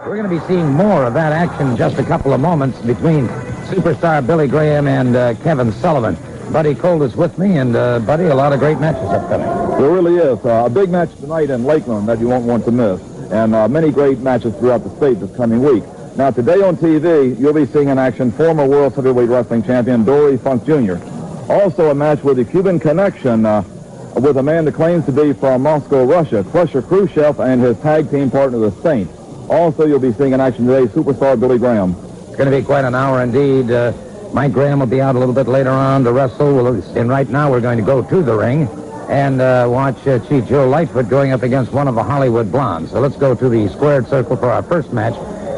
We're going to be seeing more of that action in just a couple of moments between superstar Billy Graham and Kevin Sullivan. Buddy Colt is with me, and Buddy, a lot of great matches upcoming. There really is. A big match tonight in Lakeland that you won't want to miss, and many great matches throughout the state this coming week. Now, today on TV, you'll be seeing in action former World Heavyweight Wrestling Champion Dory Funk Jr. Also a match with the Cuban connection with a man that claims to be from Moscow, Russia, Crusher Khrushchev, and his tag team partner, the Saint. Also, you'll be seeing in action today superstar Billy Graham. It's going to be quite an hour indeed. Mike Graham will be out a little bit later on to wrestle. And right now we're going to go to the ring and watch Chief Joe Lightfoot going up against one of the Hollywood Blondes. So let's go to the squared circle for our first match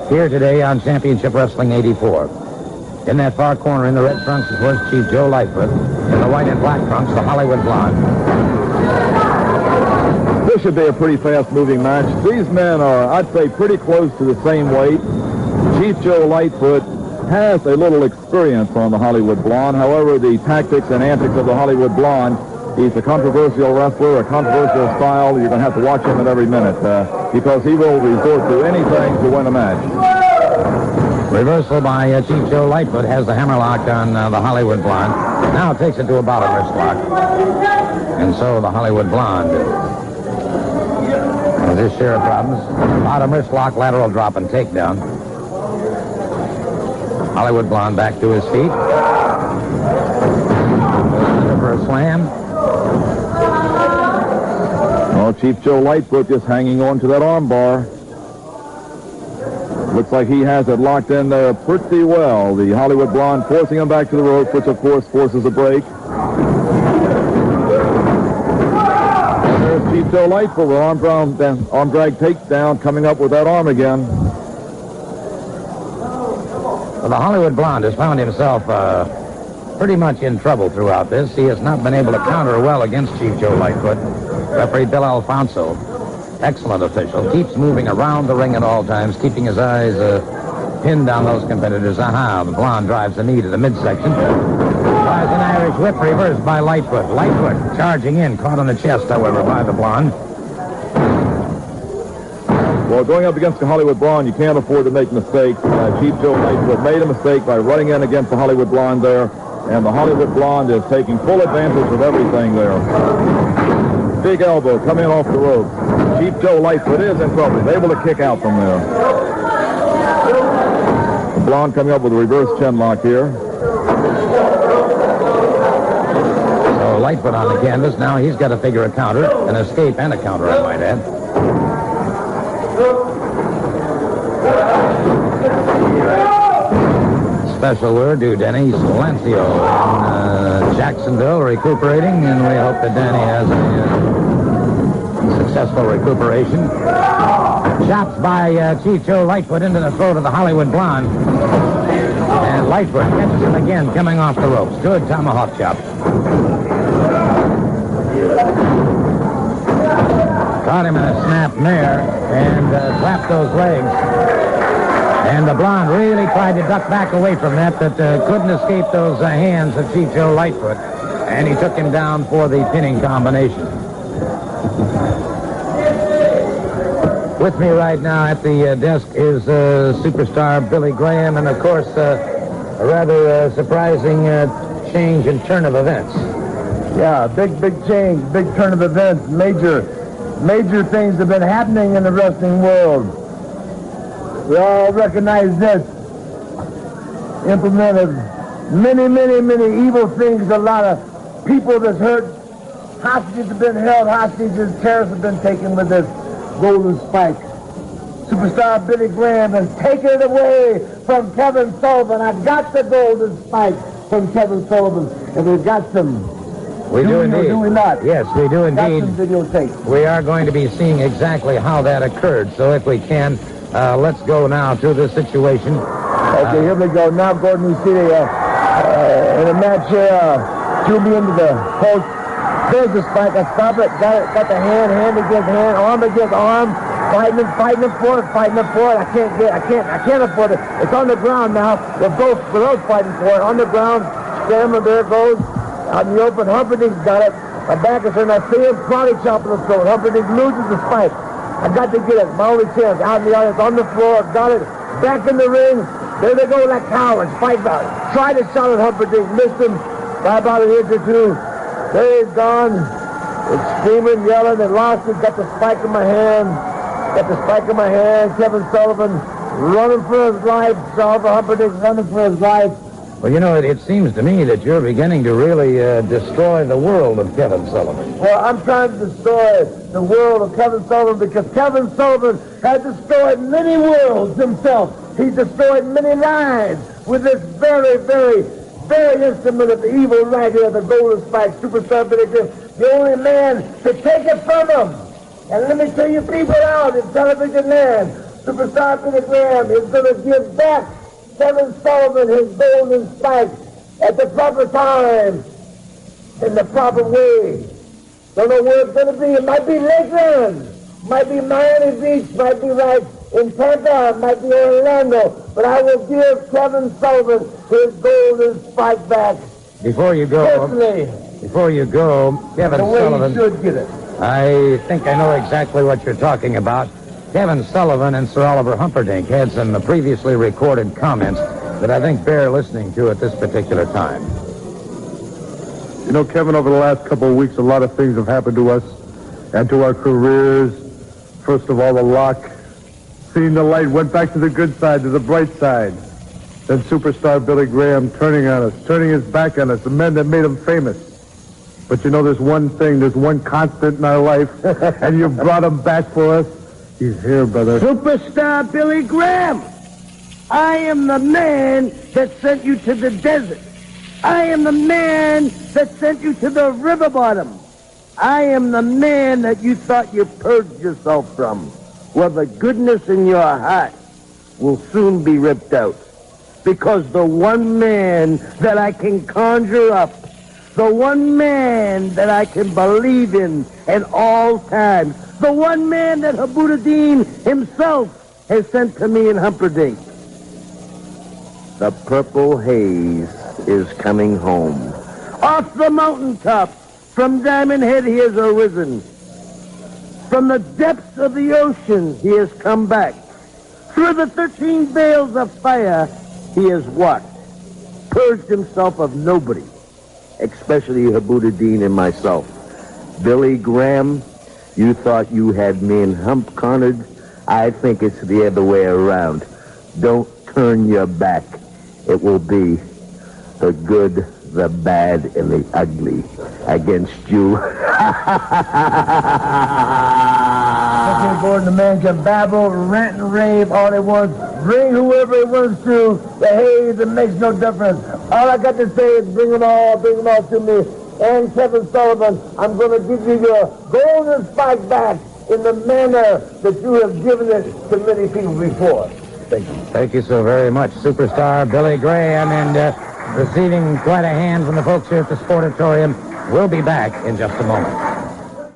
here today on Championship Wrestling 84. In that far corner in the red trunks is was Chief Joe Lightfoot. In the white and black trunks, the Hollywood Blonde. This should be a pretty fast-moving match. These men are, I'd say, pretty close to the same weight. Chief Joe Lightfoot has a little experience on the Hollywood Blonde. However, the tactics and antics of the Hollywood Blonde, he's a controversial wrestler, a controversial style. You're going to have to watch him at every minute because he will resort to anything to win a match. Reversal by Chief Joe Lightfoot has the hammerlock on the Hollywood Blonde. Now takes it to a bottom wrist lock. And so the Hollywood Blonde has his share of problems. Bottom wrist lock, lateral drop, and takedown. Hollywood Blonde back to his feet. Under for a slam. Oh, Chief Joe Lightfoot just hanging on to that arm bar. Looks like he has it locked in there pretty well. The Hollywood Blonde forcing him back to the rope, which of course forces a break. And there's Chief Joe Lightfoot with arm drag takedown, coming up with that arm again. Well, the Hollywood Blonde has found himself pretty much in trouble throughout this. He has not been able to counter well against Chief Joe Lightfoot. Referee Bill Alfonso, excellent official, keeps moving around the ring at all times, keeping his eyes pinned down those competitors. Aha, the Blonde drives the knee to the midsection. Tries an Irish whip, reversed by Lightfoot. Lightfoot charging in, caught on the chest, however, by the Blonde. Well, going up against the Hollywood Blonde, you can't afford to make mistakes. Chief Joe Lightfoot made a mistake by running in against the Hollywood Blonde there, and the Hollywood Blonde is taking full advantage of everything there. Big elbow coming off the rope. Chief Joe Lightfoot is in trouble. He's able to kick out from there. The Blonde coming up with a reverse chin lock here. So Lightfoot on the canvas. Now he's got to figure a counter, an escape and a counter, I might add. Special word to Denny Silencio in Jacksonville, recuperating, and we hope that Danny has a successful recuperation. Chops by Chief Joe Lightfoot into the throat of the Hollywood Blonde. And Lightfoot catches him again, coming off the ropes. Good tomahawk chop. Caught him in a snap mare and clapped those legs. And the Blonde really tried to duck back away from that, but couldn't escape those hands of Chief Joe Lightfoot. And he took him down for the pinning combination. With me right now at the desk is superstar Billy Graham, and of course, a rather surprising change and turn of events. Yeah, big change, big turn of events. Major things have been happening in the wrestling world. We all recognize this. Implemented many evil things. A lot of people that's hurt. Hostages have been held hostages. Terrorists have been taken with this golden spike. Superstar Billy Graham has taken it away from Kevin Sullivan. I got the golden spike from Kevin Sullivan. And we've got some. We do indeed. Do we not? Yes, we do indeed. Got some videotape. We are going to be seeing exactly how that occurred. So if we can, let's go now to the situation. Okay, here we go. Now, Gordon, you see in a match here, threw me into the post. There's the spike. I stop it. Got the hand against hand, arm against arm. Fighting for it. I can't afford it. It's on the ground now. We're both fighting for it. On the ground, scrambling, there it goes. Out in the open, Humperdink's got it. My back is in. I see him karate chopping the throat. Humperdink loses the spike. I got to get it. My only chance. Out in the audience, on the floor, got it. Back in the ring. There they go like cowards. Fight back. Tried a shot at Humperdink. Missed him by about an inch or two. There he's gone. It's screaming, yelling, and lost it. Got the spike in my hand. Got the spike in my hand. Kevin Sullivan running for his life. Sullivan Humperdink running for his life. Well, you know, it seems to me that you're beginning to really destroy the world of Kevin Sullivan. Well, I'm trying to destroy the world of Kevin Sullivan because Kevin Sullivan has destroyed many worlds himself. He's destroyed many lives with this very, very, very instrument of the evil right here, the golden spike, Superstar Billy Graham, the only man to take it from him. And let me tell you people out in television land, Superstar Billy Graham is going to give back Kevin Sullivan his golden spike at the proper time, in the proper way. Don't know where it's going to be. It might be Lakeland, might be Miami Beach, might be right in Tampa, might be Orlando, but I will give Kevin Sullivan his golden spike back. Before you go, Kevin the way Sullivan, he should get it. I think I know exactly what you're talking about. Kevin Sullivan and Sir Oliver Humperdink had some previously recorded comments that I think bear listening to at this particular time. You know, Kevin, over the last couple of weeks, a lot of things have happened to us and to our careers. First of all, the lock. Seeing the light, went back to the good side, to the bright side. Then Superstar Billy Graham turning on us, turning his back on us, the men that made him famous. But you know, there's one thing, there's one constant in our life, and you brought him back for us. He's here, brother. Superstar Billy Graham! I am the man that sent you to the desert. I am the man that sent you to the river bottom. I am the man that you thought you purged yourself from. Well, the goodness in your heart will soon be ripped out. Because the one man that I can conjure up, the one man that I can believe in at all times, the one man that Humperdink himself has sent to me in Humperdink. The purple haze is coming home. Off the mountaintop, from Diamond Head he has arisen. From the depths of the ocean he has come back. Through the 13 veils of fire he has walked. Purged himself of nobody, especially Humperdink and myself. Billy Graham, you thought you had me in hump cornered. I think it's the other way around. Don't turn your back. It will be the good, the bad, and the ugly against you. Okay, Gordon, the man can babble, rant and rave all he wants. Bring whoever he wants to. The haze, it makes no difference. All I got to say is bring them all to me. And Kevin Sullivan, I'm going to give you your golden spike back in the manner that you have given it to many people before. Thank you. Thank you so very much, Superstar Billy Graham, and receiving quite a hand from the folks here at the Sportatorium. We'll be back in just a moment.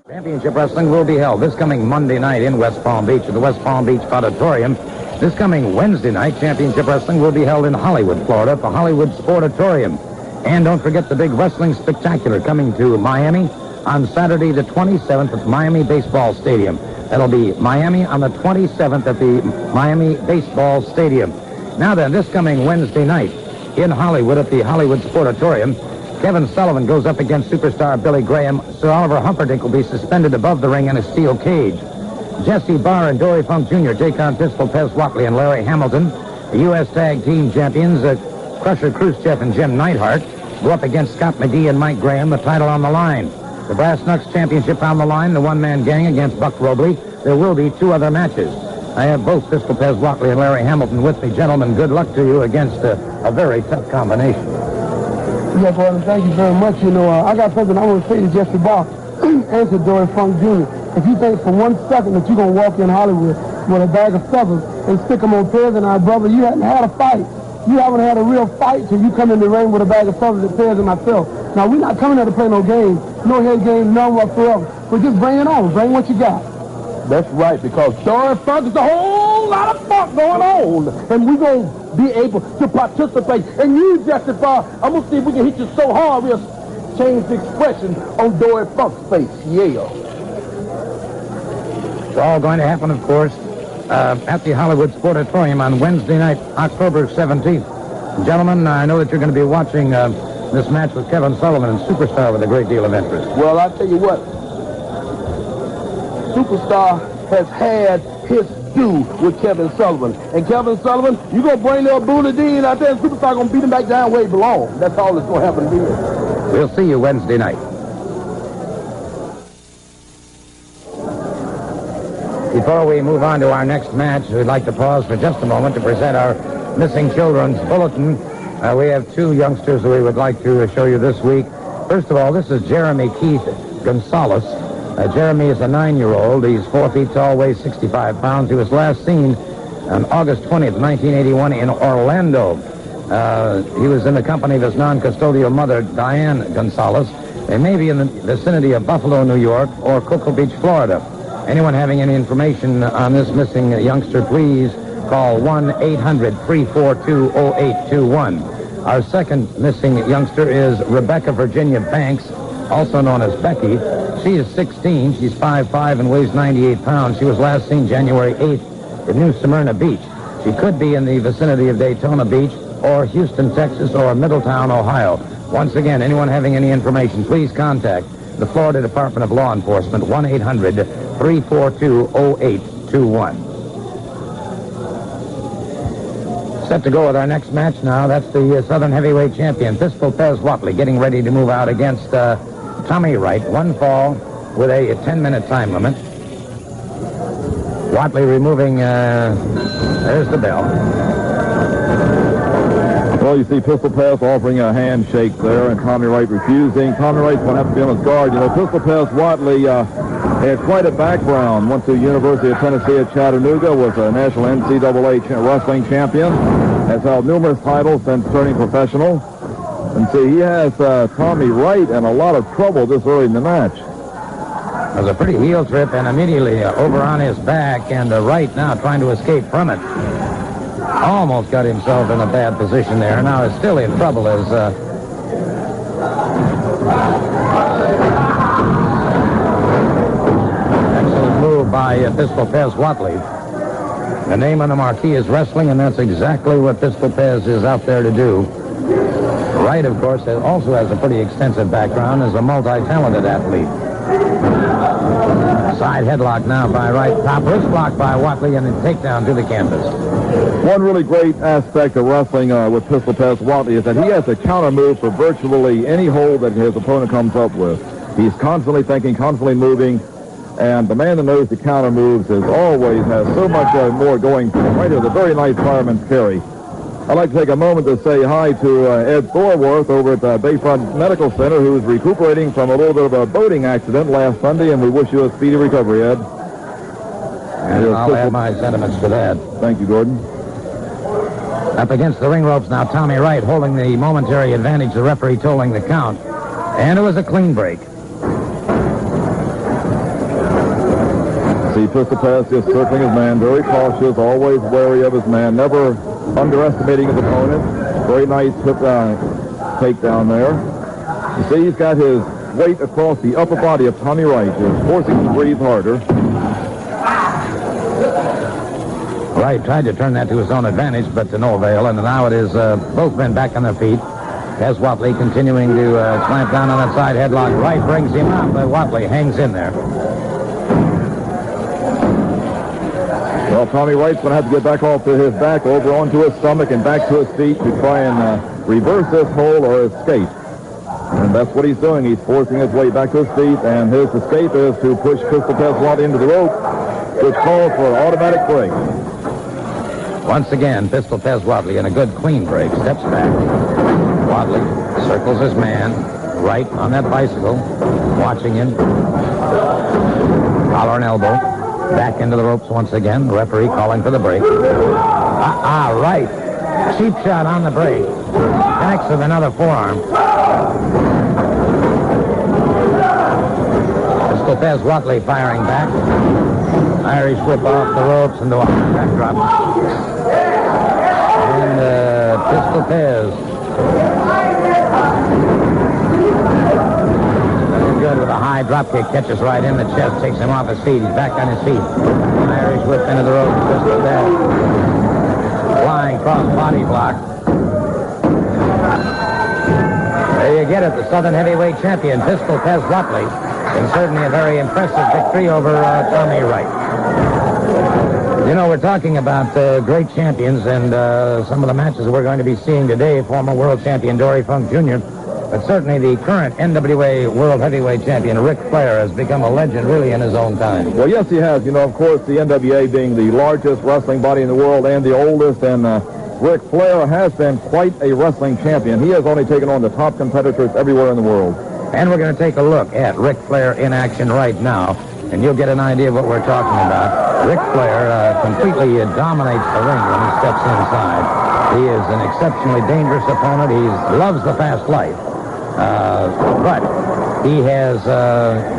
Championship Wrestling will be held this coming Monday night in West Palm Beach at the West Palm Beach Auditorium. This coming Wednesday night, Championship Wrestling will be held in Hollywood, Florida at the Hollywood Sportatorium. And don't forget the big wrestling spectacular coming to Miami on Saturday the 27th at Miami Baseball Stadium. That'll be Miami on the 27th at the Miami Baseball Stadium. Now then, this coming Wednesday night in Hollywood at the Hollywood Sportatorium, Kevin Sullivan goes up against Superstar Billy Graham. Sir Oliver Humperdink will be suspended above the ring in a steel cage. Jesse Barr and Dory Funk Jr. take on Pistol Pez Whatley and Larry Hamilton. The U.S. Tag Team Champions, Crusher Khrushchev and Jim Neidhart, go up against Scott McGhee and Mike Graham, the title on the line. The Brass Knucks Championship on the line, the one-man gang against Buck Robley. There will be 2 other matches. I have both Pistol Pez Whatley and Larry Hamilton with me. Gentlemen, good luck to you against a very tough combination. Yeah, Gordon, thank you very much. You know, I got something I want to say to Jesse Barr and to Dory Funk Jr. If you think for 1 second that you're going to walk in Hollywood with a bag of feathers and stick them on Pez and I, brother, you haven't had a fight. You haven't had a real fight till you come in the ring with a bag of feathers that Pez and myself. Now, we're not coming here to play no games, no head games, none whatsoever. But just bring it on. Bring what you got. That's right, because Dory Funk is a whole lot of funk going on. And we're going to be able to participate. And you, Jesse Barr, I'm going to see if we can hit you so hard we'll change the expression on Dory Funk's face. Yeah. It's all going to happen, of course, at the Hollywood Sportatorium on Wednesday night, October 17th. Gentlemen, I know that you're going to be watching this match with Kevin Sullivan and Superstar with a great deal of interest. Well, I tell you what, Superstar has had his due with Kevin Sullivan. And Kevin Sullivan, you're going to bring little Booty Dean out there, and Superstar going to beat him back down where he belongs. That's all that's going to happen here. We'll see you Wednesday night. Before we move on to our next match, we'd like to pause for just a moment to present our Missing Children's Bulletin. We have two youngsters that we would like to show you this week. First of all, this is Jeremy Keith Gonzalez. Jeremy is a 9-year-old. He's 4 feet tall, weighs 65 pounds. He was last seen on August 20th, 1981 in Orlando. He was in the company of his non-custodial mother, Diane Gonzalez. They may be in the vicinity of Buffalo, New York, or Cocoa Beach, Florida. Anyone having any information on this missing youngster, please call 1-800-342-0821. Our second missing youngster is Rebecca Virginia Banks, also known as Becky. She is 16. She's 5'5" and weighs 98 pounds. She was last seen January 8th at New Smyrna Beach. She could be in the vicinity of Daytona Beach or Houston, Texas, or Middletown, Ohio. Once again, anyone having any information, please contact the Florida Department of Law Enforcement, 1-800-342-0821. Set to go with our next match now. That's the Southern Heavyweight Champion, Pistol Pez Whatley, getting ready to move out against Tommy Wright. One fall with a 10-minute time limit. Whatley removing, there's the bell. Well, you see Pistol Pez offering a handshake there, and Tommy Wright refusing. Tommy Wright's going to have to be on his guard. You know, Pistol Pez Whatley had quite a background. Went to University of Tennessee at Chattanooga, was a national NCAA wrestling champion, has held numerous titles since turning professional. And see, he has Tommy Wright in a lot of trouble this early in the match. It was a pretty heel trip, and immediately over on his back, and Wright now trying to escape from it. Almost got himself in a bad position there. Now is still in trouble as excellent move by Pistol Pez Whatley. The name on the marquee is wrestling, and that's exactly what Pistol Pez is out there to do. Wright, of course, also has a pretty extensive background as a multi-talented athlete. Side headlock now by Wright. Top wrist block by Whatley, and then takedown to the canvas. One really great aspect of wrestling with Pistol Pez Whatley is that he has a counter move for virtually any hold that his opponent comes up with. He's constantly thinking, constantly moving, and the man that knows the counter moves always has so much more going for him. Right here, the very nice fireman's carry. I'd like to take a moment to say hi to Ed Thorworth over at Bayfront Medical Center, who's recuperating from a little bit of a boating accident last Sunday, and we wish you a speedy recovery, Ed. And I'll add my sentiments to that. Thank you, Gordon. Up against the ring ropes now, Tommy Wright holding the momentary advantage, the referee tolling the count. And it was a clean break. See, Pistol Pez just circling his man, very cautious, always wary of his man, never underestimating his opponent. Very nice hip takedown there. You see, he's got his weight across the upper body of Tommy Wright, just forcing him to breathe harder. Wright tried to turn that to his own advantage, but to no avail, and now it is both men back on their feet. As Whatley continuing to slant down on that side headlock. Wright brings him out, but Whatley hangs in there. Well, Tommy Wright's going to have to get back off to his back, over onto his stomach, and back to his feet to try and reverse this hold or escape. And that's what he's doing. He's forcing his way back to his feet, and his escape is to push Pistol Pez Whatley into the rope, which calls for an automatic break. Once again, Pistol Pez Whatley in a good clean break. Steps back. Whatley circles his man. Wright on that bicycle, watching him. Collar and elbow. Back into the ropes once again. The referee calling for the break. Wright. Cheap shot on the break. Connects with another forearm. Pistol Pez Whatley firing back. Irish whip off the ropes into a backdrop. And Pistol Pez good with a high drop kick. Catches right in the chest. Takes him off his feet. He's back on his feet. Irish whip into the rope. Just like that. Flying cross body block. There you get it. The Southern Heavyweight Champion, Pistol Pez Whatley. And certainly a very impressive victory over Tommy Wright. You know, we're talking about great champions, and some of the matches we're going to be seeing today, former world champion Dory Funk Jr., but certainly the current NWA World Heavyweight Champion, Ric Flair, has become a legend really in his own time. Well, yes, he has. You know, of course, the NWA being the largest wrestling body in the world and the oldest, and Ric Flair has been quite a wrestling champion. He has only taken on the top competitors everywhere in the world. And we're going to take a look at Ric Flair in action right now, and you'll get an idea of what we're talking about. Ric Flair completely dominates the ring when he steps inside. He is an exceptionally dangerous opponent. He loves the fast life. But he has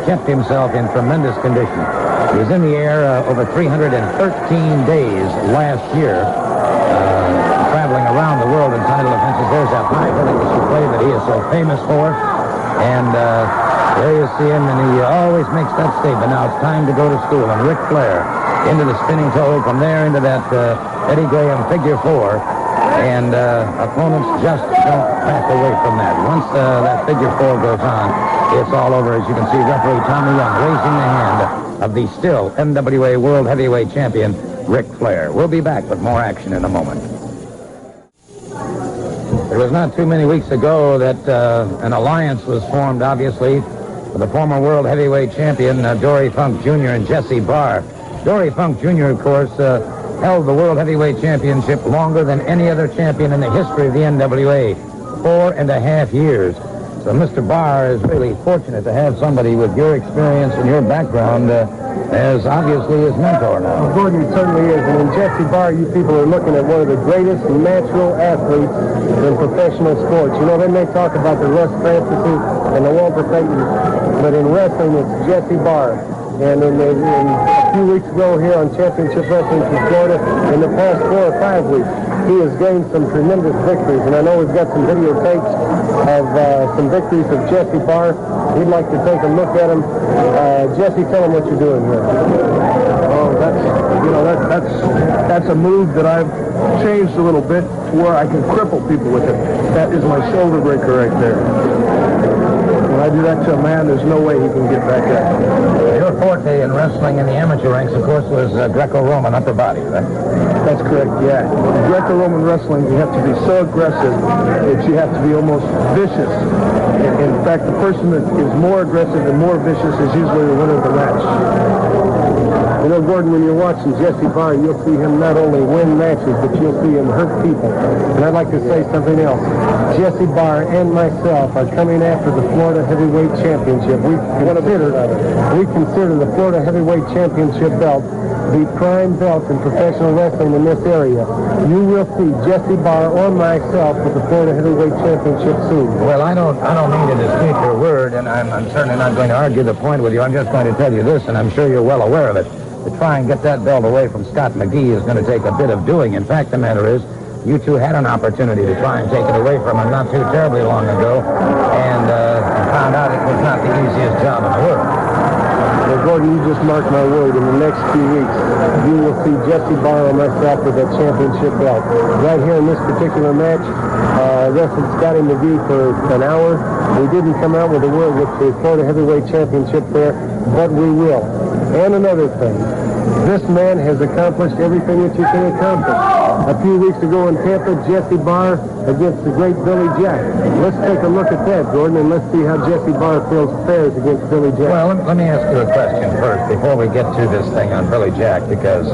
kept himself in tremendous condition. He was in the air over 313 days last year, traveling around the world in title defenses. There's that high vertical souffle that he is so famous for. And there you see him, and he always makes that statement. Now it's time to go to school. And Ric Flair into the spinning toe, from there into that Eddie Graham figure four. And opponents just don't back away from that. Once that figure four goes on, it's all over. As you can see, referee Tommy Young raising the hand of the still NWA World Heavyweight Champion, Ric Flair. We'll be back with more action in a moment. It was not too many weeks ago that an alliance was formed, obviously, with the former World Heavyweight Champion, Dory Funk Jr. and Jesse Barr. Dory Funk Jr., of course, held the World Heavyweight Championship longer than any other champion in the history of the NWA, 4.5 years. So Mr. Barr is really fortunate to have somebody with your experience and your background as obviously his mentor now. Well, Gordon, it certainly is. And in Jesse Barr, you people are looking at one of the greatest natural athletes in professional sports. You know, they may talk about the Russ Francis's and the Walter Paytons, but in wrestling, it's Jesse Barr. And in a few weeks ago here on Championship Wrestling from Florida, in the past 4 or 5 weeks, he has gained some tremendous victories. And I know we've got some videotapes of some victories of Jesse Barr. We'd like to take a look at them. Jesse, tell them what you're doing here. Oh, that's a move that I've changed a little bit where I can cripple people with it. That is my shoulder breaker right there. When I do that to a man, there's no way he can get back up. Your forte in wrestling in the amateur ranks, of course, was Greco-Roman upper body, right? That's correct, yeah. In Greco-Roman wrestling, you have to be so aggressive that you have to be almost vicious. In fact, the person that is more aggressive and more vicious is usually the winner of the match. You know, Gordon, when you're watching Jesse Barr, you'll see him not only win matches, but you'll see him hurt people. And I'd like to say something else. Jesse Barr and myself are coming after the Florida Heavyweight Championship. We consider the Florida Heavyweight Championship belt the prime belt in professional wrestling in this area. You will see Jesse Barr or myself with the Florida Heavyweight Championship soon. Well, I don't need to dispute your word, and I'm certainly not going to argue the point with you. I'm just going to tell you this, and I'm sure you're well aware of it. To try and get that belt away from Scott McGhee is going to take a bit of doing. In fact, the matter is, you two had an opportunity to try and take it away from him not too terribly long ago, and found out it was not the easiest job in the world. Well, Gordon, you just mark my word. In the next few weeks, you will see Jesse Barr and myself with that championship belt. Right here in this particular match, wrestled Scotty McGhee for an hour. We didn't come out with the Florida Heavyweight Championship there, but we will. And another thing, this man has accomplished everything that you can accomplish. A few weeks ago in Tampa, Jesse Barr against the great Billy Jack. Let's take a look at that, Gordon, and let's see how Jesse Barr fares against Billy Jack. Well, let me ask you a question first before we get to this thing on Billy Jack, because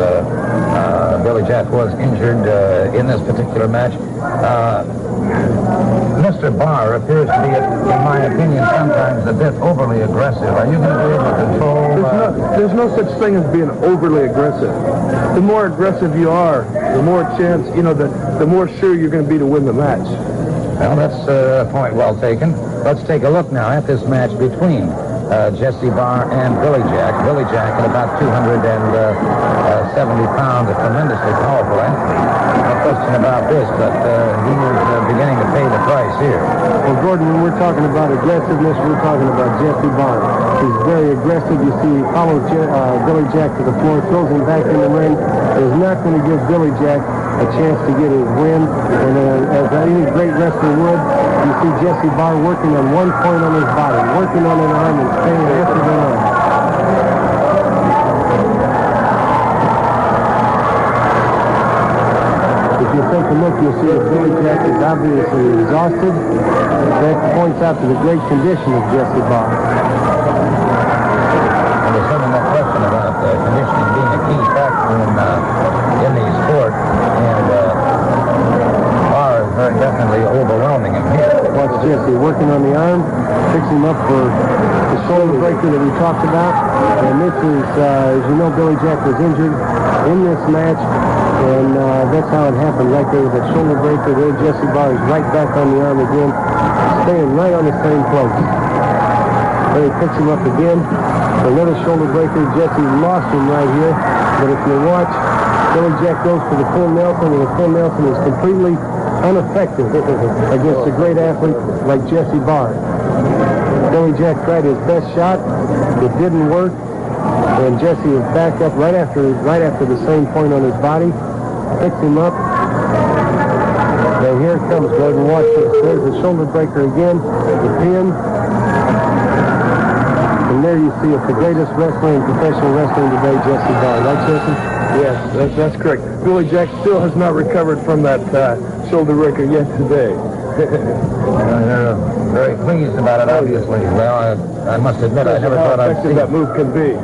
Billy Jack was injured in this particular match. Mr. Barr appears to be, in my opinion, sometimes a bit overly aggressive. Are you going to be able to control... There's no such thing as being overly aggressive. The more aggressive you are, the more chance, the more sure you're going to be to win the match. Well, that's a point well taken. Let's take a look now at this match between Jesse Barr and Billy Jack. Billy Jack at about 270 pounds, a tremendously powerful athlete. No question about this, but he is beginning to pay the price here. Well, Gordon, when we're talking about aggressiveness, we're talking about Jesse Barr. He's very aggressive. You see, he follows Billy Jack to the floor, throws him back in the ring. Is not going to give Billy Jack a chance to get his win. And as any great wrestler would, you see Jesse Barr working on one point on his body, working on an arm and staying after the arm. If you take a look, you'll see that Billy Jack is obviously exhausted. That points out to the great condition of Jesse Barr. And there's certainly no question about conditioning being a key factor in the sport. And Barr is very definitely overwhelming him here. Watch Jesse working on the arm, fixing him up for the shoulder breaker that we talked about. And this is, as you know, Billy Jack was injured in this match. And that's how it happened right there with that shoulder breaker there. Jesse Barr is right back on the arm again, staying right on the same place. Then he picks him up again. Another shoulder breaker. Jesse lost him right here. But if you watch, Billy Jack goes for the full Nelson, and the full Nelson is completely ineffective against a great athlete like Jesse Barr. Billy Jack tried his best shot. It didn't work. And Jesse is back up right after the same point on his body. Picks him up. And here it comes, Gordon. Watch this. There's the shoulder breaker again. The pin. And there you see it, the greatest wrestler in professional wrestling today, Jesse Barr. Right, Jesse? Yes, that's correct. Billy Jack still has not recovered from that shoulder breaker yet today. They're very pleased about it, obviously. Well, I must admit, I never thought I'd see that move can be.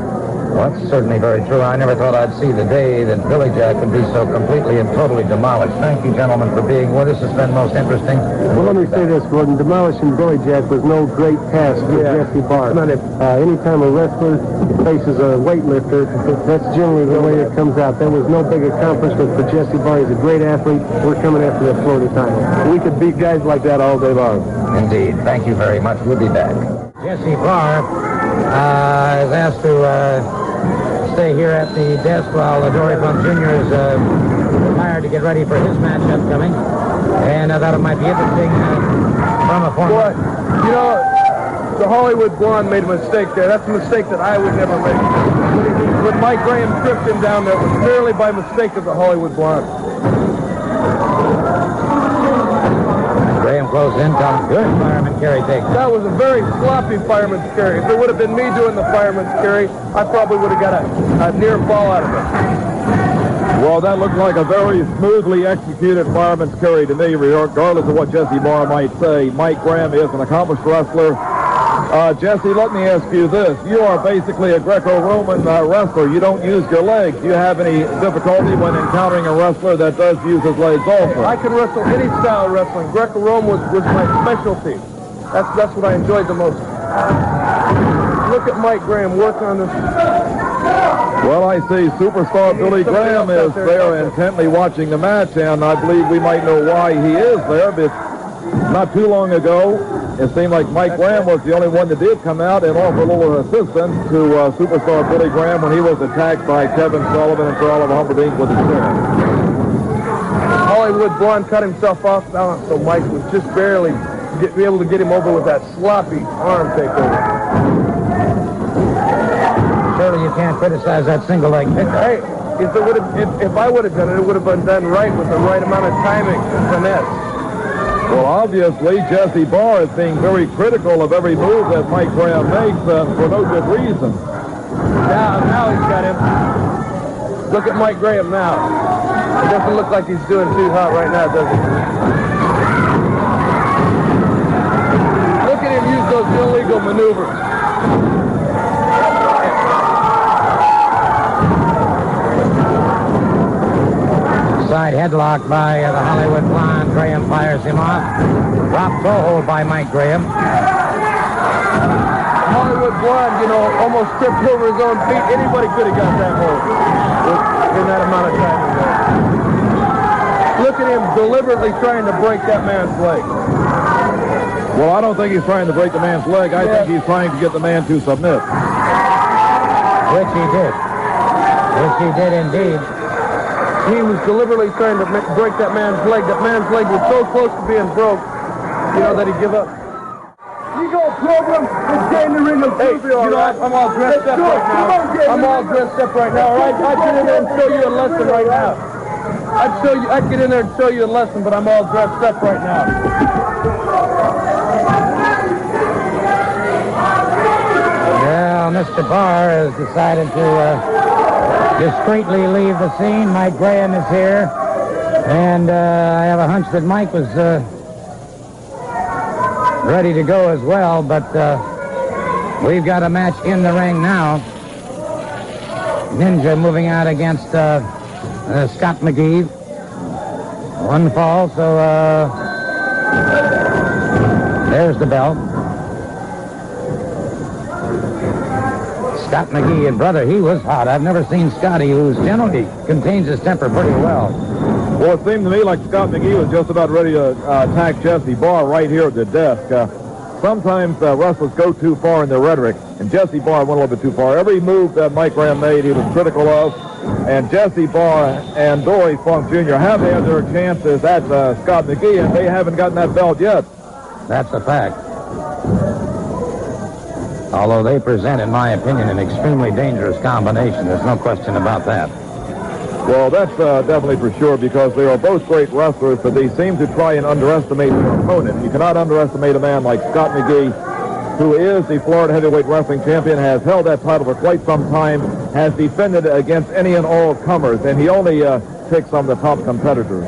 Well, that's certainly very true. I never thought I'd see the day that Billy Jack could be so completely and totally demolished. Thank you, gentlemen, for being with us. It's been most interesting. Well, let me say this, Gordon. Demolishing Billy Jack was no great task for Jesse Barr. Anytime a wrestler faces a weightlifter, that's generally the way it comes out. That was no big accomplishment for Jesse Barr. He's a great athlete. We're coming after that Florida title. We could beat guys like that all day long. Indeed. Thank you very much. We'll be back. Jesse Barr is asked to stay here at the desk while Dory Funk Jr. is retired to get ready for his match upcoming. And I thought it might be interesting from a former... You know, the Hollywood Blonde made a mistake there. That's a mistake that I would never make. When Mike Graham tripped him down there, it was merely by mistake of the Hollywood Blonde. Graham close in, comes good fireman carry takes. That was a very sloppy fireman's carry. If it would have been me doing the fireman's carry, I probably would have got a near fall out of it. Well, that looked like a very smoothly executed fireman's carry to me, regardless of what Jesse Barr might say. Mike Graham is an accomplished wrestler. Jesse, let me ask you this. You are basically a Greco-Roman wrestler. You don't use your legs. Do you have any difficulty when encountering a wrestler that does use his legs also? I can wrestle any style of wrestling. Greco-Roman was my specialty. That's what I enjoyed the most. Look at Mike Graham working on this. Well, I see superstar Billy Graham is there intently watching the match, and I believe we might know why he is there, but not too long ago, it seemed like Mike Graham was the only one that did come out and offer a little assistance to superstar Billy Graham when he was attacked by Kevin Sullivan and Sullivan Humperdink with his chair. Hollywood Blonde cut himself off balance, so Mike was just barely be able to get him over with that sloppy arm takeover. Surely you can't criticize that single leg pickup. Hey, if I would have done it, it would have been done right with the right amount of timing and finesse. Well, obviously, Jesse Barr is being very critical of every move that Mike Graham makes for no good reason. Now he's got him. Look at Mike Graham now. It doesn't look like he's doing too hot right now, does it? Look at him use those illegal maneuvers. Side headlock by the Hollywood Blonde. Graham fires him off. Drop throw hold by Mike Graham. Hollywood Blonde, you know, almost tripped over his own feet. Anybody could have got that hold in that amount of time. Look at him deliberately trying to break that man's leg. Well, I don't think he's trying to break the man's leg. I think he's trying to get the man to submit. Which he did. Which he did indeed. He was deliberately trying to break that man's leg. That man's leg was so close to being broke, that he give up. You go program and stay in the ring of Tuesday, all right? I'm all dressed up right now. I'm all dressed up right now, all right? I'd get in there and show you a lesson right now. I'd get in there and show you a lesson, but I'm all dressed up right now. Well, Mr. Barr has decided to discreetly leave the scene. Mike Graham is here. And I have a hunch that Mike was ready to go as well, but we've got a match in the ring now. Ninja moving out against Scott McGhee. One fall, so there's the bell. Scott McGhee, and brother, he was hot. I've never seen Scotty, who generally contains his temper pretty well. Well, it seemed to me like Scott McGhee was just about ready to attack Jesse Barr right here at the desk. Sometimes wrestlers go too far in their rhetoric, and Jesse Barr went a little bit too far. Every move that Mike Graham made, he was critical of, and Jesse Barr and Dory Funk Jr. have had their chances at Scott McGhee, and they haven't gotten that belt yet. That's a fact. Although they present, in my opinion, an extremely dangerous combination. There's no question about that. Well, that's definitely for sure, because they are both great wrestlers, but they seem to try and underestimate their opponent. You cannot underestimate a man like Scott McGhee, who is the Florida Heavyweight Wrestling Champion, has held that title for quite some time, has defended against any and all comers, and he only picks some of the top competitors.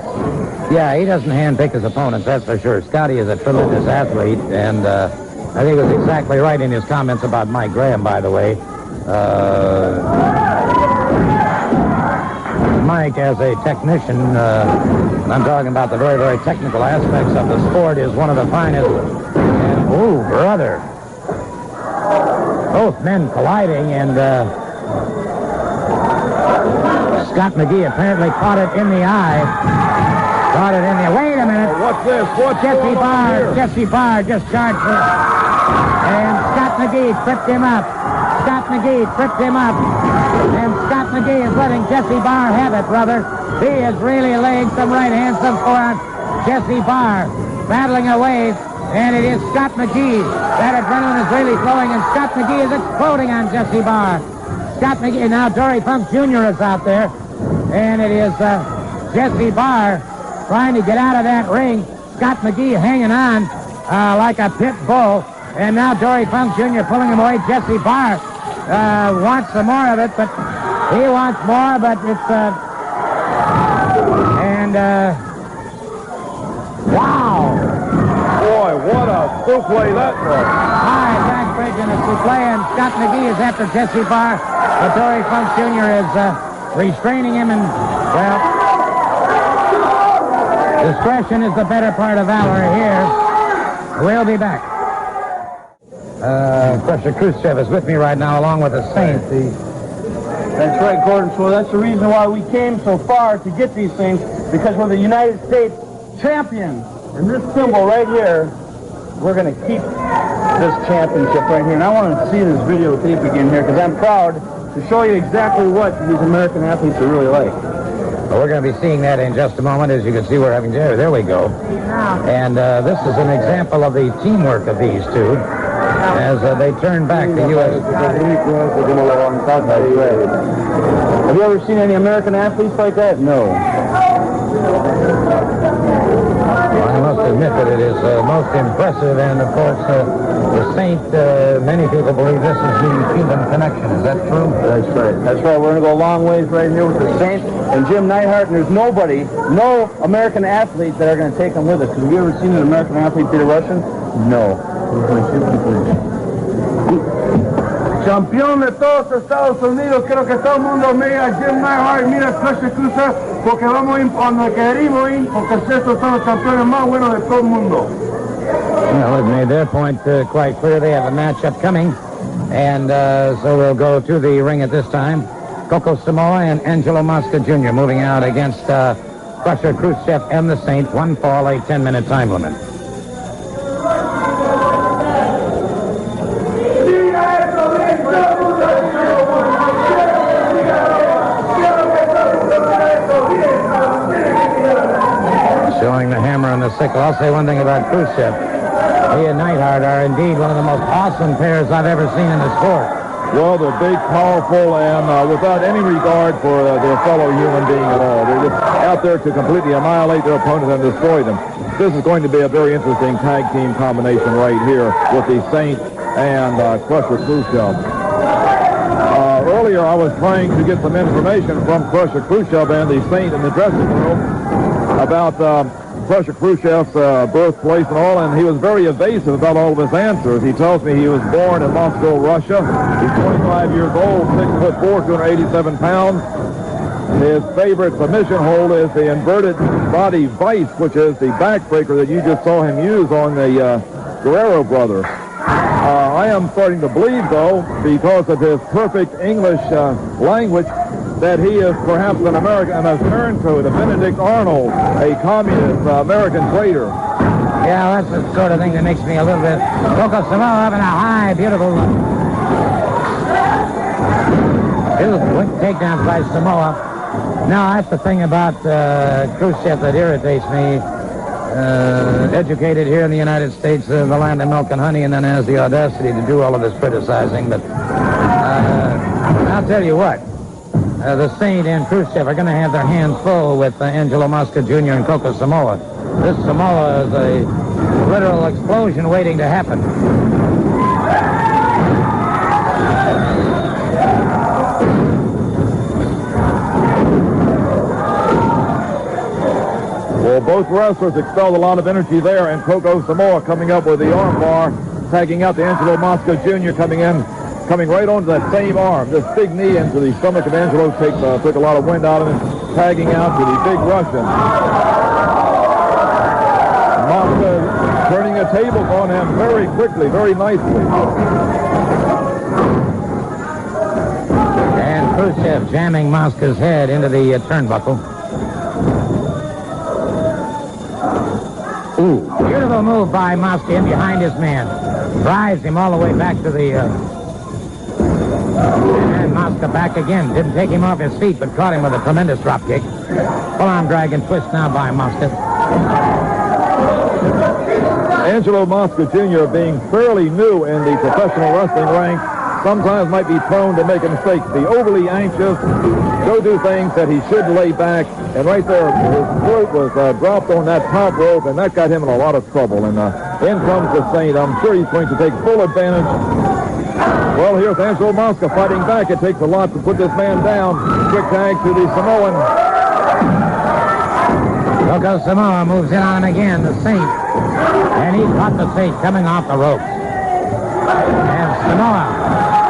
Yeah, he doesn't handpick his opponents, that's for sure. Scotty is a tremendous athlete, and I think he was exactly right in his comments about Mike Graham, by the way. Mike, as a technician, I'm talking about the very, very technical aspects of the sport, is one of the finest. And, oh, brother. Both men colliding, and Scott McGhee apparently caught it in the eye. Caught it in the... Wait a minute. What's this? What's Jesse Barr. Jesse Barr just charged him. And Scott McGhee tripped him up. Scott McGhee tripped him up. And Scott McGhee is letting Jesse Barr have it, brother. He is really laying some right hand, some forearm. Jesse Barr battling away. And it is Scott McGhee. That adrenaline is really flowing, and Scott McGhee is exploding on Jesse Barr. Scott McGhee. Now Dory Funk Jr. is out there. And it is Jesse Barr trying to get out of that ring. Scott McGhee hanging on like a pit bull. And now Dory Funk Jr. pulling him away. Jesse Barr wants some more of it, but he wants more, but it's... wow! Boy, what a souffle that was. High backbridge and a souffle, and Scott McGhee is after Jesse Barr, but Dory Funk Jr. is restraining him, and, well, discretion is the better part of valor here. We'll be back. Crusher Khrushchev is with me right now, along with the Saint. That's right, Gordon. So that's the reason why we came so far to get these things, because we're the United States champions. And this symbol right here, we're going to keep this championship right here. And I want to see this videotape again here, because I'm proud to show you exactly what these American athletes are really like. Well, we're going to be seeing that in just a moment. As you can see, we're having... There we go. And this is an example of the teamwork of these two as they turn back the U.S. Have you ever seen any American athletes like that? No. I must admit that it is most impressive, and of course, the Saint, many people believe this is the Cuban connection. Is that true? That's right. That's right. We're going to go a long ways right here with the Saint and Jim Neidhart, and there's nobody, no American athletes that are going to take them with us. Have you ever seen an American athlete beat a Russian? No. Campeón de todos Estados Unidos, quiero que todo el mundo mira Jim Neidhart, mira Crusher Khrushchev, porque vamos a ir donde queremos ir, porque estos son los campeones más buenos de todo el mundo. Well, they've made their point quite clear. They have a matchup coming, and so we'll go to the ring at this time. Coco Samoa and Angelo Mosca Jr. moving out against Crusher Khrushchev and the Saint. One fall, a 10-minute time limit. sickle. I'll say one thing about Khrushchev. He and Neidhart are indeed one of the most awesome pairs I've ever seen in the sport. Well, they're big, powerful, and without any regard for their fellow human being at all. They're just out there to completely annihilate their opponent and destroy them. This is going to be a very interesting tag team combination right here with the Saint and Crusher Khrushchev. Earlier, I was trying to get some information from Crusher Khrushchev and the Saint in the dressing room about Crusher Khrushchev's birthplace and all, and he was very evasive about all of his answers. He tells me he was born in Moscow, Russia. He's 25 years old, 6'4", 287 pounds. His favorite submission hold is the inverted body vice, which is the backbreaker that you just saw him use on the Guerrero brothers. I am starting to believe, though, because of his perfect English language, that he is perhaps an American, a turncoat, a Benedict Arnold, a communist American traitor. Yeah, that's the sort of thing that makes me a little bit... Coco Samoa having a high, beautiful quick takedowns by Samoa. Now, that's the thing about Khrushchev that irritates me. Educated here in the United States, the land of milk and honey, and then has the audacity to do all of this criticizing. But I'll tell you what. The Saint and Khrushchev are going to have their hands full with Angelo Mosca Jr. and Coco Samoa. This Samoa is a literal explosion waiting to happen. Well, both wrestlers expelled a lot of energy there, and Coco Samoa coming up with the arm bar, tagging out the Angelo Mosca Jr. coming right onto that same arm. This big knee into the stomach of Angelo took a lot of wind out of him, tagging out to the big Russian. Mosca turning the tables on him very quickly, very nicely. And Khrushchev jamming Mosca's head into the turnbuckle. Ooh, beautiful move by Mosca in behind his man. Drives him all the way back to the... And Mosca back again. Didn't take him off his feet, but caught him with a tremendous drop kick. Full-arm drag and twist now by Mosca. Angelo Mosca Jr., being fairly new in the professional wrestling ranks, sometimes might be prone to making mistakes. Be overly anxious, go do things that he should lay back. And right there, his foot was dropped on that top rope, and that got him in a lot of trouble. And in comes the Saint. I'm sure he's going to take full advantage. Well, here's Angelo Mosca fighting back. It takes a lot to put this man down. Quick tag to the Samoan. Coco Samoa moves in on him again, the Saint. And he caught the Saint coming off the ropes. And Samoa,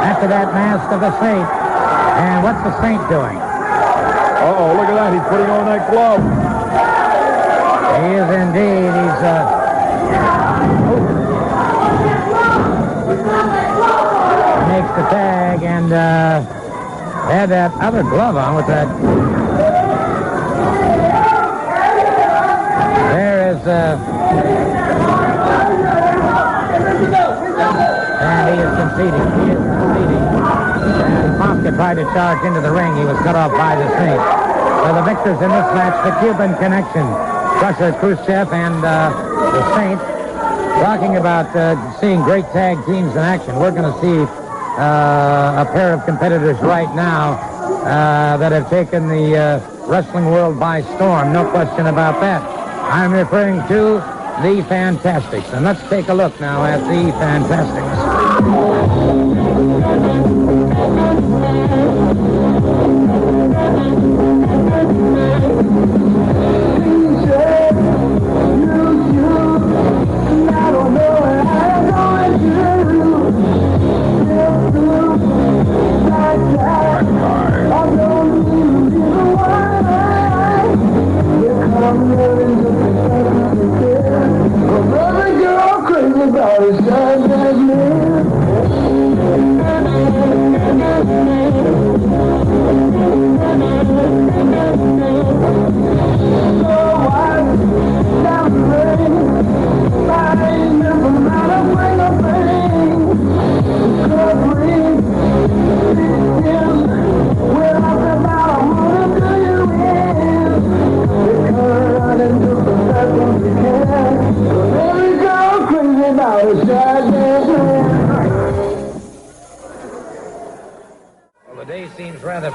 after that mask of the Saint. And what's the Saint doing? Uh-oh, look at that. He's putting on that glove. He is indeed. He's... makes the tag and had that other glove on with that. There is and he is conceding. And Mosca tried to charge into the ring. He was cut off by the Saint. So the victors in this match, the Cuban Connection, Crusher Khrushchev and the Saint. Talking about seeing great tag teams in action, we're going to see a pair of competitors right now that have taken the wrestling world by storm. No question about that. I'm referring to the Fantastics. And let's take a look now at the Fantastics.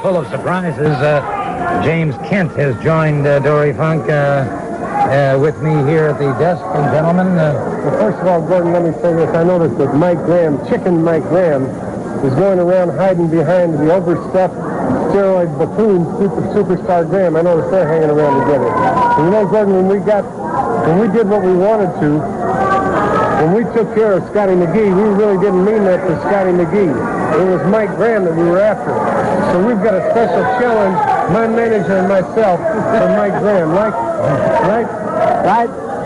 full of surprises. James Kent has joined Dory Funk with me here at the desk. And gentlemen, Well, first of all, Gordon, let me say this. I noticed that Mike Graham, Chicken Mike Graham, is going around hiding behind the overstuffed steroid buffoon superstar Graham. I noticed they're hanging around together. And you know, Gordon, when we did what we wanted to, when we took care of Scotty McGhee, we really didn't mean that for Scotty McGhee. It was Mike Graham that we were after. So we've got a special challenge, my manager and myself, for Mike Graham. Right?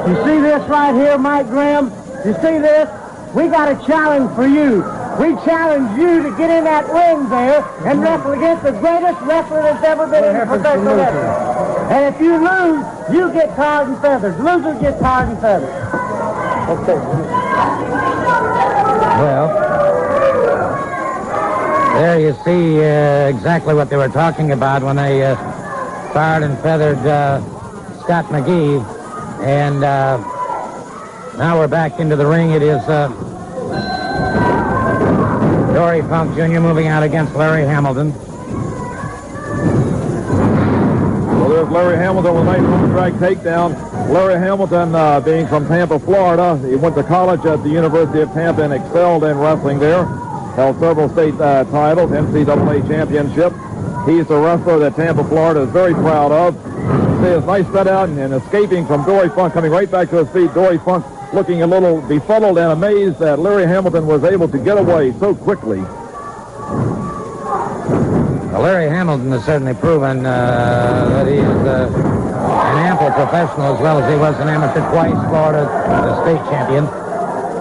You see this right here, Mike Graham? You see this? We got a challenge for you. We challenge you to get in that ring there and wrestle against the greatest wrestler that's ever been in professional wrestling. And if you lose, you get tarred and feathered. Losers get tarred and feathered. Okay. well, there you see exactly what they were talking about when they tarred and feathered Scott McGhee. And now we're back into the ring. It is Dory Funk Jr. moving out against Larry Hamilton. Well, there's Larry Hamilton with a nice on-track takedown. Larry Hamilton, being from Tampa, Florida, he went to college at the University of Tampa and excelled in wrestling there. Held several state titles, NCAA championship. He's a wrestler that Tampa, Florida is very proud of. See his nice set out and escaping from Dory Funk, coming right back to his feet. Dory Funk looking a little befuddled and amazed that Larry Hamilton was able to get away so quickly. Well, Larry Hamilton has certainly proven that he is an ample professional as well as he was an amateur twice, Florida state champion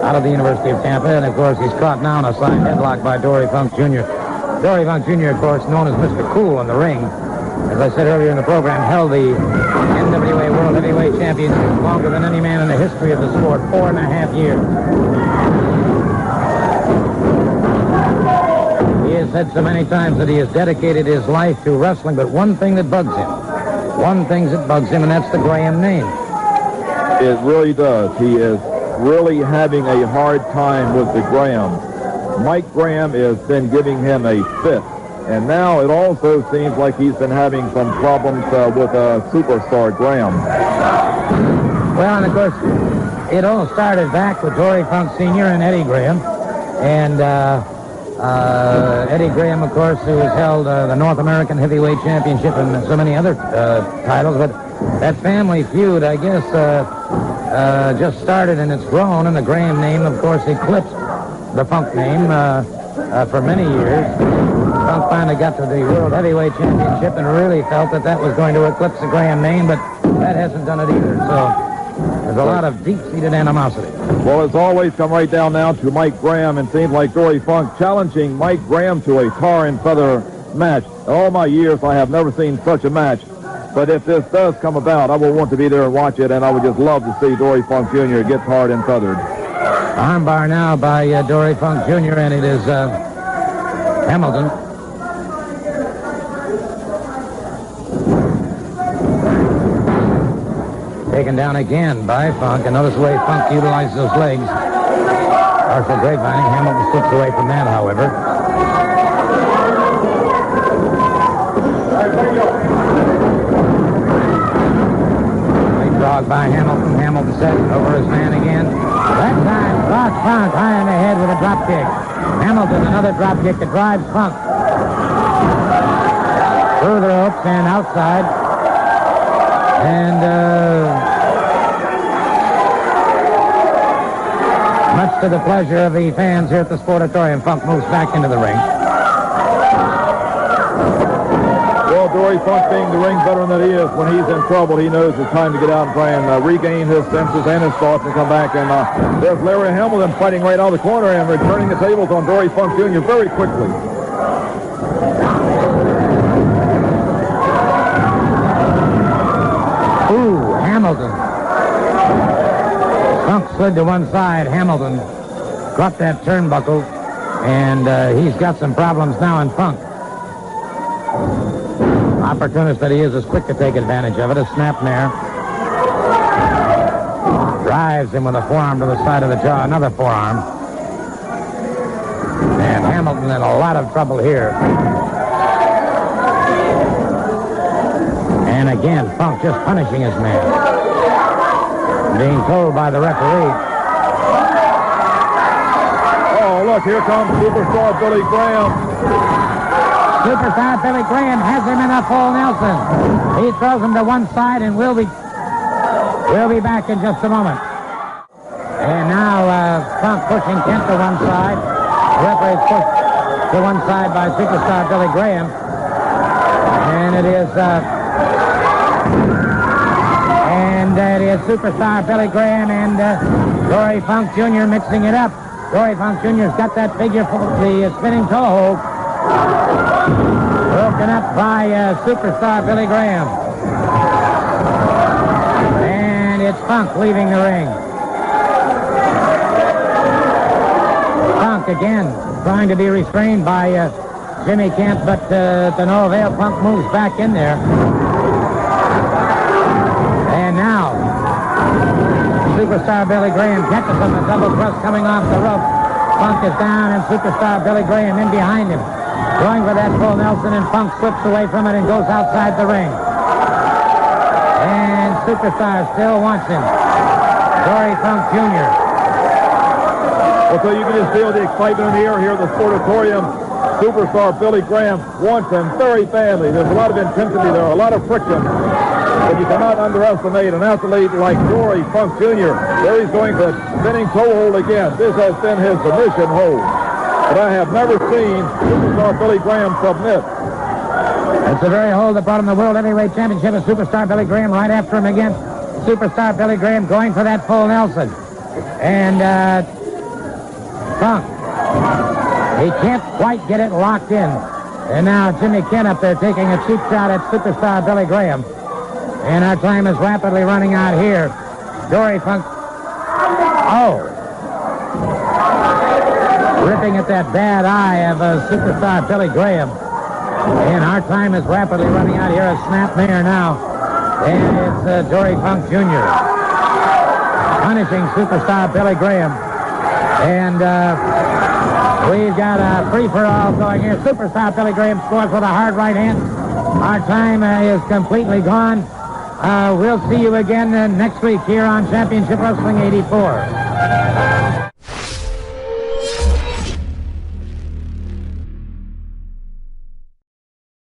out of the University of Tampa. And, of course, he's caught now in a side headlock by Dory Funk Jr. Dory Funk Jr., of course, known as Mr. Cool in the ring. As I said earlier in the program, held the NWA World Heavyweight Championship longer than any man in the history of the sport, 4.5 years. He has said so many times that he has dedicated his life to wrestling, but one thing that bugs him, and that's the Graham name. It really does. He is really having a hard time with the Graham. Mike Graham has been giving him a fit. And now it also seems like he's been having some problems with superstar Graham. Well, and of course, it all started back with Dory Funk Sr. and Eddie Graham. And Eddie Graham, of course, who has held the North American Heavyweight Championship and so many other titles. But that family feud, I guess, just started and it's grown. And the Graham name, of course, eclipsed the Funk name for many years. Funk finally got to the World Heavyweight Championship and really felt that that was going to eclipse the Graham name, but that hasn't done it either. So there's a lot of deep-seated animosity. Well, it's always come right down now to Mike Graham, and seems like Dory Funk challenging Mike Graham to a tar and feather match. In all my years, I have never seen such a match. But if this does come about, I will want to be there and watch it, and I would just love to see Dory Funk Jr. get tarred and feathered. Armbar now by Dory Funk Jr., and it is Hamilton. Taken down again by Funk, and notice the way Funk utilizes those legs. Partial grapevining. Hamilton slips away from that, however. Big dog by Hamilton. Hamilton set over his man again. That time, Ross Funk high on the head with a drop kick. Hamilton, another drop kick that drives Funk through the ropes and outside. And much to the pleasure of the fans here at the Sportatorium, Funk moves back into the ring. Well, Dory Funk, being the ring veteran that he is, when he's in trouble, he knows it's time to get out and try and regain his senses and his thoughts and come back. And there's Larry Hamilton fighting right out of the corner and returning the tables on Dory Funk Jr. very quickly. Ooh, Hamilton. Funk slid to one side. Hamilton caught that turnbuckle, and he's got some problems now in Funk. Opportunist that he is quick to take advantage of it. A snapmare. Drives him with a forearm to the side of the jaw. Another forearm. And Hamilton in a lot of trouble here. Again, Funk just punishing his man. Being told by the referee. Oh, look, here comes superstar Billy Graham. Superstar Billy Graham has him in a full Nelson. He throws him to one side, and we'll be back in just a moment. And now Funk pushing Kent to one side. The referee is pushed to one side by superstar Billy Graham. And it is superstar Billy Graham and Dory Funk Jr. mixing it up. Dory Funk Jr.'s got that figure for the spinning toe hold. Broken up by superstar Billy Graham. And it's Funk leaving the ring. Funk again trying to be restrained by Jimmy Kent, but to no avail. Funk moves back in there. And now, superstar Billy Graham catches him, a double thrust coming off the rope. Funk is down, and superstar Billy Graham in behind him. Going for that full Nelson, and Funk slips away from it and goes outside the ring. And superstar still wants him. Dory Funk Jr. Well, so you can just feel the excitement in the air here at the Sportatorium. Superstar Billy Graham wants him very badly. There's a lot of intensity there, a lot of friction. But you cannot underestimate an athlete like Dory Funk Jr. There he's going for a spinning toe hold again. This has been his submission hold. But I have never seen superstar Billy Graham submit. It's the very hold that brought him the World Heavyweight Championship, and superstar Billy Graham right after him again. Superstar Billy Graham going for that full Nelson. And Funk, he can't quite get it locked in. And now Jimmy Kent up there taking a cheap shot at superstar Billy Graham. And our time is rapidly running out here. Dory Funk. Oh. Ripping at that bad eye of superstar Billy Graham. And our time is rapidly running out here. A snap mare now. And it's Dory Funk Jr. punishing superstar Billy Graham. And we've got a free-for-all going here. Superstar Billy Graham scores with a hard right hand. Our time is completely gone. We'll see you again next week here on Championship Wrestling 84.